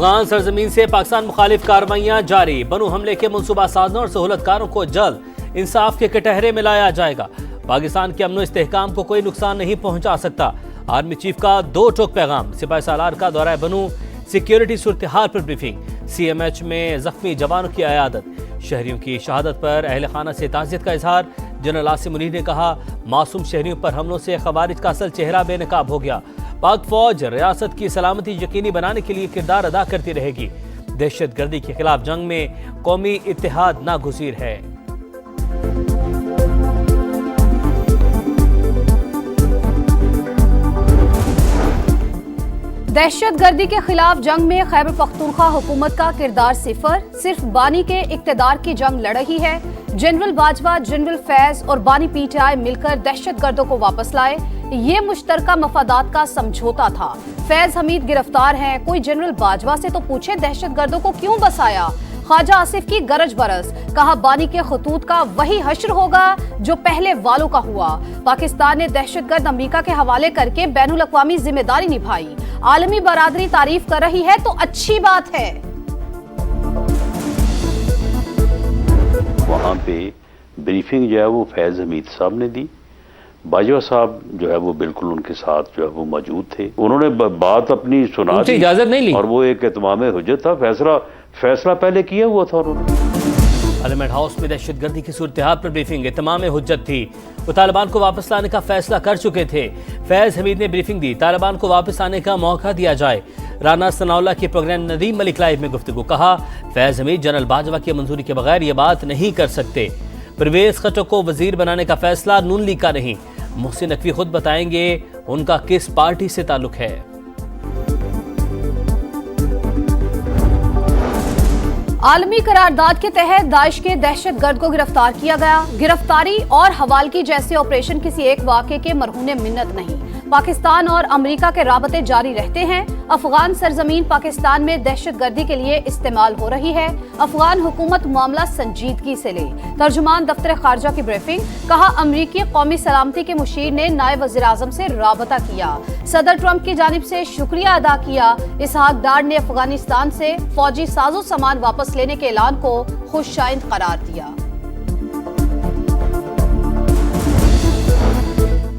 अफगान सरजमीन से पाकिस्तान मुखालिफ कार्रवाइयां जारी। बनू हमले के मनसूबा साजों और सहूलतकारों को जल्द इंसाफ के कटहरे में लाया जाएगा। पाकिस्तान के अमन इस्तेहकाम को कोई नुकसान नहीं पहुंचा सकता। आर्मी चीफ का दो टोक पैगाम। सिपाही सालार का दौरा बनू, सिक्योरिटी सूरत हाल पर ब्रीफिंग। CMH में जख्मी जवानों की अयादत। शहरियों की शहादत पर अहल खाना से ताज़ियत का इजहार। जनरल आसिम मुनीर ने कहा, मासूम शहरियों पर हमलों से खवारिज का असल चेहरा बेनकाब हो गया। पाक फौज रियासत की सलामती यकीनी बनाने के लिए किरदार अदा करती रहेगी। दहशत गर्दी के खिलाफ जंग में कौमी इत्तेहाद नागुज़ीर है। दहशत गर्दी के खिलाफ जंग में खैबर पख्तूनख्वा हुकूमत का किरदार सिर्फ बानी के इक्तदार की जंग लड़ रही है। जनरल बाजवा, जनरल फैज और बानी PTI मिलकर दहशत गर्दों को वापस लाए। ये मुश्तरका मफादात का समझौता था। फैज हमीद गिरफ्तार हैं। कोई जनरल बाजवा से तो पूछे दहशत गर्दों को क्यों बसाया। ख्वाजा आसिफ की गरज बरस। कहा, बानी के खतूत का वही हश्र होगा जो पहले वालों का हुआ। पाकिस्तान ने दहशतगर्द अमेरिका के हवाले करके बैनुल अक़वामी जिम्मेदारी निभाई। आलमी बरादरी तारीफ कर रही है तो अच्छी बात है। वहाँ पे ब्रीफिंग जो है वो फैज हमीद साहब ने दी। बाजवा साहब जो है वो बिल्कुल उनके साथ जो है वो मौजूद थे। उन्होंने बात अपनी सुना दी, इजाजत नहीं ली, और वो एक इत्माम हुज्जत था। फैसला पहले किया हुआ था उन्होंने। पार्लियामेंट हाउस में दहशत गर्दी की सूरत हाल पर ब्रीफिंग। इत्माम हुज्जत थी। वो तालिबान को वापस लाने का फैसला कर चुके थे। फैज हमीद ने ब्रीफिंग दी, तालिबान को वापस आने का मौका दिया जाए। राना सनाउल्लाह के प्रोग्राम नदीम मलिक लाइव में गुफ्तगू। कहा, फैज हमीद जनरल बाजवा की मंजूरी के बगैर ये बात नहीं कर सकते। परवेज खट्टक को वजीर बनाने का फैसला नून लीग का नहीं। मोहसिन नकवी खुद बताएंगे उनका किस पार्टी से ताल्लुक है। आलमी करारदाद के तहत दाइश के दहशत गर्द को गिरफ्तार किया गया। गिरफ्तारी और हवालगी जैसे ऑपरेशन किसी एक वाक़े के मरहूने मिन्नत नहीं। पाकिस्तान और अमेरिका के राबते जारी रहते हैं। अफगान सरजमीन पाकिस्तान में दहशत गर्दी के लिए इस्तेमाल हो रही है। अफगान हुकूमत मामला संजीदगी से ले। तर्जुमान दफ्तर खारजा की ब्रीफिंग। कहा, अमरीकी कौमी सलामती के मुशीर ने नायब वज़ीर आज़म से राबता किया। सदर ट्रंप की जानिब से शुक्रिया अदा किया। इसहाक डार ने अफगानिस्तान से फौजी साजो सामान वापस लेने के ऐलान को खुशाइंद करार दिया।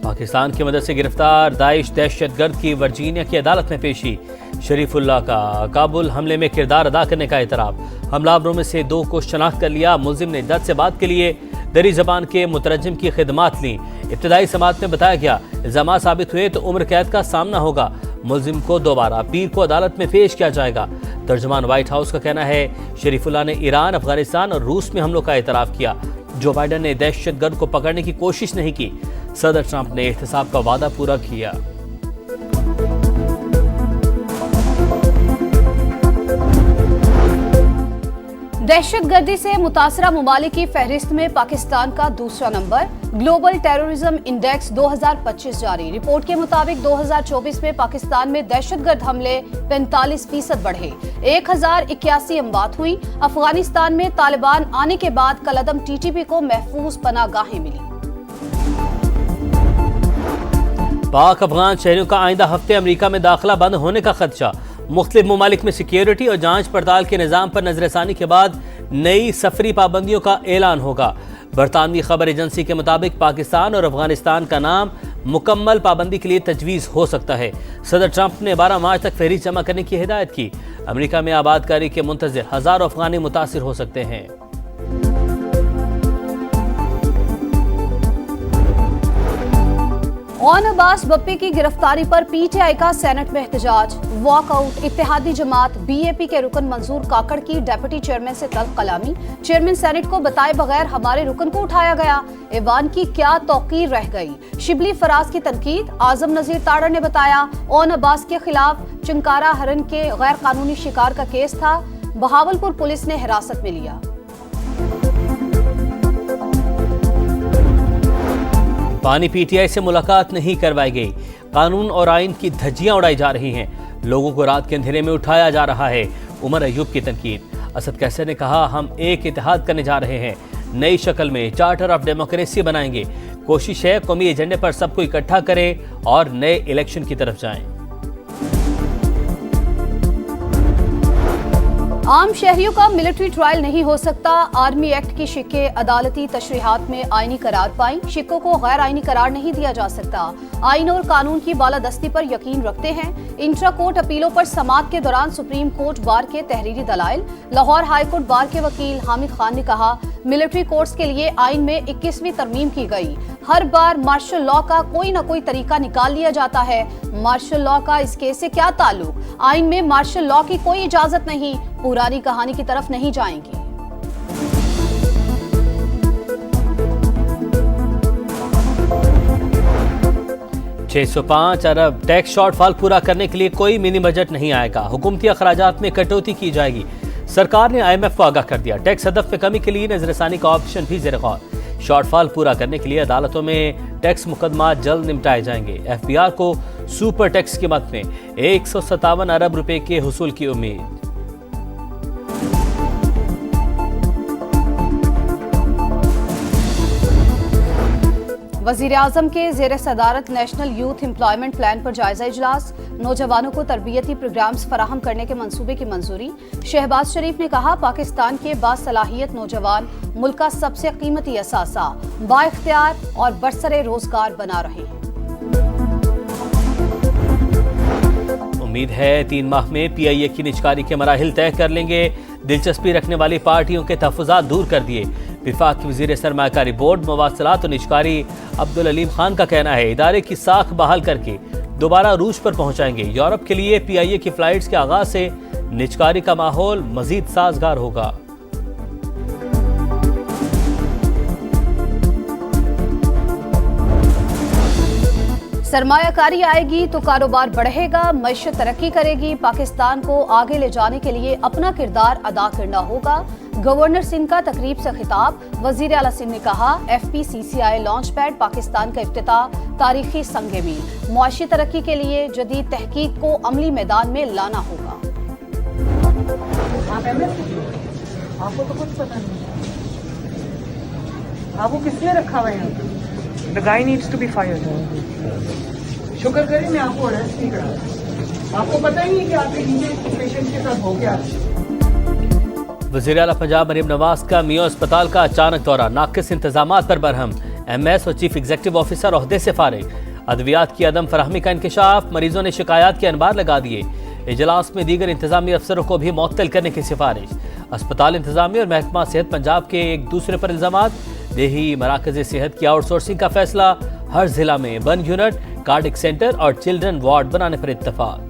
पाकिस्तान की मदद से गिरफ्तार दाइश दहशतगर्द की वर्जीनिया की अदालत में पेशी। शरीफुल्लाह का काबुल हमले में किरदार अदा करने का एतराफ़। हमलावरों में से 2 को शनाख्त कर लिया। मुल्जिम ने जज से बात के लिए दरी जबान के मुतरजम की खिदमात ली। इब्तदाई समाअत में बताया गया, इल्जामात साबित हुए तो उम्र कैद का सामना होगा। मुल्जिम को दोबारा पीर को अदालत में पेश किया जाएगा। तर्जुमान व्हाइट हाउस का कहना है, शरीफुल्लाह ने ईरान, अफगानिस्तान और रूस में हमलों का एतराफ़ किया। जो बाइडन ने दहशतगर्द को पकड़ने की कोशिश नहीं की। सदर ट्रंप ने एहतसाब का वादा पूरा किया। दहशतगर्दी से मुतासरा ममालिक की फहरिस्त में पाकिस्तान का दूसरा नंबर। ग्लोबल टेररिज्म इंडेक्स 2025 जारी। रिपोर्ट के मुताबिक 2024 में पाकिस्तान में दहशतगर्द हमले 45% बढ़े। 1081 अमवात हुई। अफगानिस्तान में तालिबान आने के बाद कलअदम TTP को महफूज पनागाहें मिली। पाक अफगान शहरियों का आइंदा हफ्ते अमेरिका में दाखिला बंद होने का खदशा। मुख्तलिफ ममालिक में सिक्योरिटी और जांच पड़ताल के निज़ाम पर नजरसानी के बाद नई सफरी पाबंदियों का ऐलान होगा। बरतानवी खबर एजेंसी के मुताबिक पाकिस्तान और अफगानिस्तान का नाम मुकम्मल पाबंदी के लिए तजवीज़ हो सकता है। सदर ट्रंप ने 12 मार्च तक फहरिस्त जमा करने की हिदायत की। अमेरिका में आबादकारी के मुंतज़िर हज़ारों अफगानी मुतासिर हो सकते हैं। ऑन अब्बास बप्पी की गिरफ्तारी पर PTI का सेनेट में एहतजाज। वॉकआउट। इत्तेहादी जमात BAP के रुकन मंजूर काकड़ की डेप्यूटी चेयरमैन से तलब कलामी। चेयरमैन सेनेट को बताए बगैर हमारे रुकन को उठाया गया। ऐवान की क्या तौकीर रह गई। शिबली फराज की तनकीद। आजम नजीर ताड़र ने बताया, ऑन अब्बास के खिलाफ चिंकारा हरन के गैर कानूनी शिकार का केस था। बहावलपुर पुलिस ने हिरासत में लिया। पानी PTI से मुलाकात नहीं करवाई गई। कानून और आइन की धज्जियां उड़ाई जा रही हैं। लोगों को रात के अंधेरे में उठाया जा रहा है। उमर अयूब की तनकीद। असद कैसर ने कहा, हम एक इत्तेहाद करने जा रहे हैं। नई शक्ल में चार्टर ऑफ डेमोक्रेसी बनाएंगे। कोशिश है कौमी एजेंडे पर सबको इकट्ठा करें और नए इलेक्शन की तरफ जाएं। आम शहरियों का मिलिट्री ट्रायल नहीं हो सकता। आर्मी एक्ट की शिक्के अदालती तशरीहात में आईनी करार पाई। शिक्कों को गैर आईनी करार नहीं दिया जा सकता। आइन और कानून की बालादस्ती पर यकीन रखते हैं। इंट्रा कोर्ट अपीलों पर समाअत के दौरान सुप्रीम कोर्ट बार के तहरीरी दलाइल। लाहौर हाई कोर्ट बार के वकील हामिद खान ने कहा, मिलिट्री कोर्ट्स के लिए आइन में 21वीं तरमीम की गई। हर बार मार्शल लॉ का कोई न कोई तरीका निकाल लिया जाता है। मार्शल लॉ का इस केस से क्या ताल्लुक? आइन में मार्शल लॉ की कोई इजाजत नहीं। पुरानी कहानी की तरफ नहीं जाएंगे। $605 अरब टैक्स शॉर्टफॉल पूरा करने के लिए कोई मिनी बजट नहीं आएगा। हुकूमती अखराजात में कटौती की जाएगी। सरकार ने IMF को आगाह कर दिया। टैक्स हदफ में कमी के लिए नजरसानी का ऑप्शन भी ज़ेर गौर। शॉर्टफॉल पूरा करने के लिए अदालतों में टैक्स मुकदमा जल्द निपटाए जाएंगे। FBR को सुपर टैक्स कीमत में 157 अरब रुपए के हुसूल की उम्मीद। वजीर आजम के ज़ेर सदारत नेशनल यूथ एम्प्लॉयमेंट प्लान पर जायजा इजलास। नौजवानों को तरबियती प्रोग्राम्स फराहम करने के मंसूबे की मंजूरी। शहबाज शरीफ ने कहा, पाकिस्तान के बासलाहियत नौजवान मुल्क का सबसे कीमती असासा, बाइख्तियार और बरसरे रोजगार बना रहे हैं। उम्मीद है 3 माह में PIA की निजकारी के मराहिल तय कर लेंगे। दिलचस्पी रखने वाली पार्टियों के तहफ़्फ़ुज़ात दूर कर दिए। विफाक की वज़ीर सरमायाकारी बोर्ड मवासलात और निजकारी अब्दुल अलीम खान का कहना है, इदारे की साख बहाल करके दोबारा रूस पर पहुंचाएंगे। यूरोप के लिए PIA की फ्लाइट्स के आगाज से निजकारी का माहौल मजीद साजगार होगा। सरमायाकारी आएगी तो कारोबार बढ़ेगा, मईशत तरक्की करेगी। पाकिस्तान को आगे ले जाने के लिए अपना किरदार अदा करना होगा। गवर्नर सिंध का तकरीब से खिताब। वजीर आला सिंध ने कहा, FPCCI लॉन्च पैड पाकिस्तान का इफ्तिताह तारीखी संगे मील। मुआशी तरक्की के लिए जदीद तहकीक को अमली मैदान में लाना होगा। आपको तो कुछ पता नहीं, आपको किसने रखा हुआ है? The guy needs to be fired. शुक्र करें मैं आपको अरेस्ट नहीं करा। आपको पता ही नहीं कि आपके नीचे पेशेंट के साथ हो गया। वज़ीर आला पंजाब मरीम नवाज का मियो अस्पताल का अचानक दौरा। नाकिस इंतजामात पर बरहम। MS और चीफ एग्जीक्यूटिव ऑफिसर ओहदे से फारिग। अद्वियात की अदम फराहमी का इंकशाफ। मरीजों ने शिकायत के अनबार लगा दिए। इजलास में दीगर इंतजामी अफसरों को भी मुअत्तल करने की सिफारिश। अस्पताल इंतजामी और महकमा सेहत पंजाब के एक दूसरे पर इल्जामात। देही मराकज़ सेहत की आउटसोर्सिंग का फैसला। हर जिला में 1 यूनिट कार्डिक सेंटर और चिल्ड्रन वार्ड बनाने पर इत्तफाक।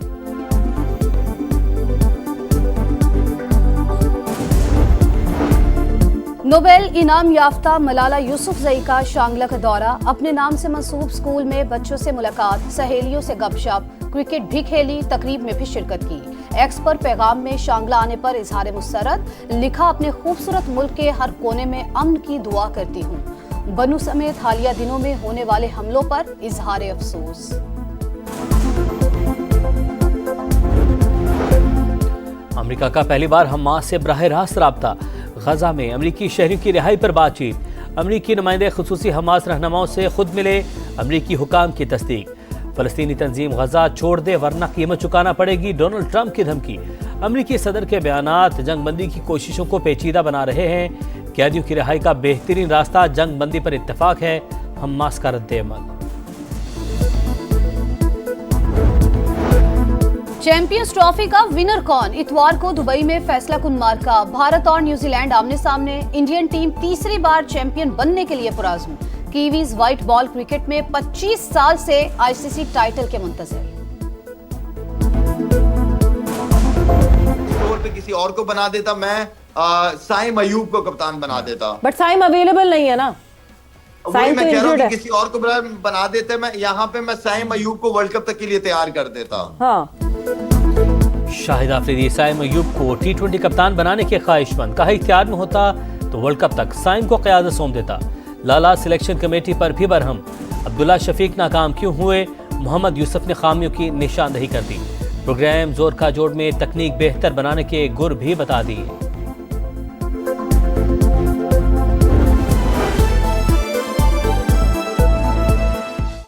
नोबेल इनाम याफ्ता मलाला यूसुफजई का शांगला का दौरा। अपने नाम से मंसूब स्कूल में बच्चों से मुलाकात, सहेलियों से गपशप, क्रिकेट भी खेली, तकरीब में भी शिरकत की। एक्स पर पैगाम में शांगला आने पर इजहार मुसरत लिखा, अपने खूबसूरत मुल्क के हर कोने में अमन की दुआ करती हूँ। बनू समेत हालिया दिनों में होने वाले हमलों पर इजहार अफसोस। अमेरिका का पहली बार हमास से बराह रास्त राब्ता। गजा में अमरीकी शहरियों की रिहाई पर बातचीत। अमरीकी नुमाइंदे खुसूसी हमास रहनुमाओं से खुद मिले। अमरीकी हुकाम की तस्दीक। फलस्तीनी तंजीम गजा छोड़ दे वरना कीमत चुकाना पड़ेगी, डोनाल्ड ट्रंप की धमकी। अमरीकी सदर के बयानात जंगबंदी की कोशिशों को पेचीदा बना रहे हैं। कैदियों की रिहाई का बेहतरीन रास्ता जंगबंदी पर इत्तफाक है। हमास का रद्द-ए-अमल। चैंपियंस ट्रॉफी का विनर कौन? इतवार को दुबई में फैसला कुन मार्का। भारत और न्यूजीलैंड आमने सामने। इंडियन टीम तीसरी बार चैंपियन बनने के लिए पुरआज़्म। कीवीज व्हाइट बॉल क्रिकेट में 25 साल से ICC टाइटल के मुंतज़िर। तौर पे किसी और को बना देता, मैं साइम अयूब को कप्तान बना देता। बट साइम अवेलेबल नहीं है ना। वही मैं कह रहा हूँ कि किसी और को बना देते, मैं यहाँ पे मैं साइम अयूब को वर्ल्ड कप तक के लिए तैयार कर देता। हाँ। शाहिद आफरीदी साइम अयूब को T20 कप्तान बनाने के ख्वाहिशमंद। कहा, इख्तियार में होता तो वर्ल्ड कप तक साइम को क़यादत सौंप देता। लाला सिलेक्शन कमेटी पर भी बरहम। अब्दुल्ला शफीक नाकाम क्यों हुए? मोहम्मद यूसुफ ने खामियों की निशानदही कर दी। प्रोग्राम जोर का जोड़ में तकनीक बेहतर बनाने के गुर भी बता दिए।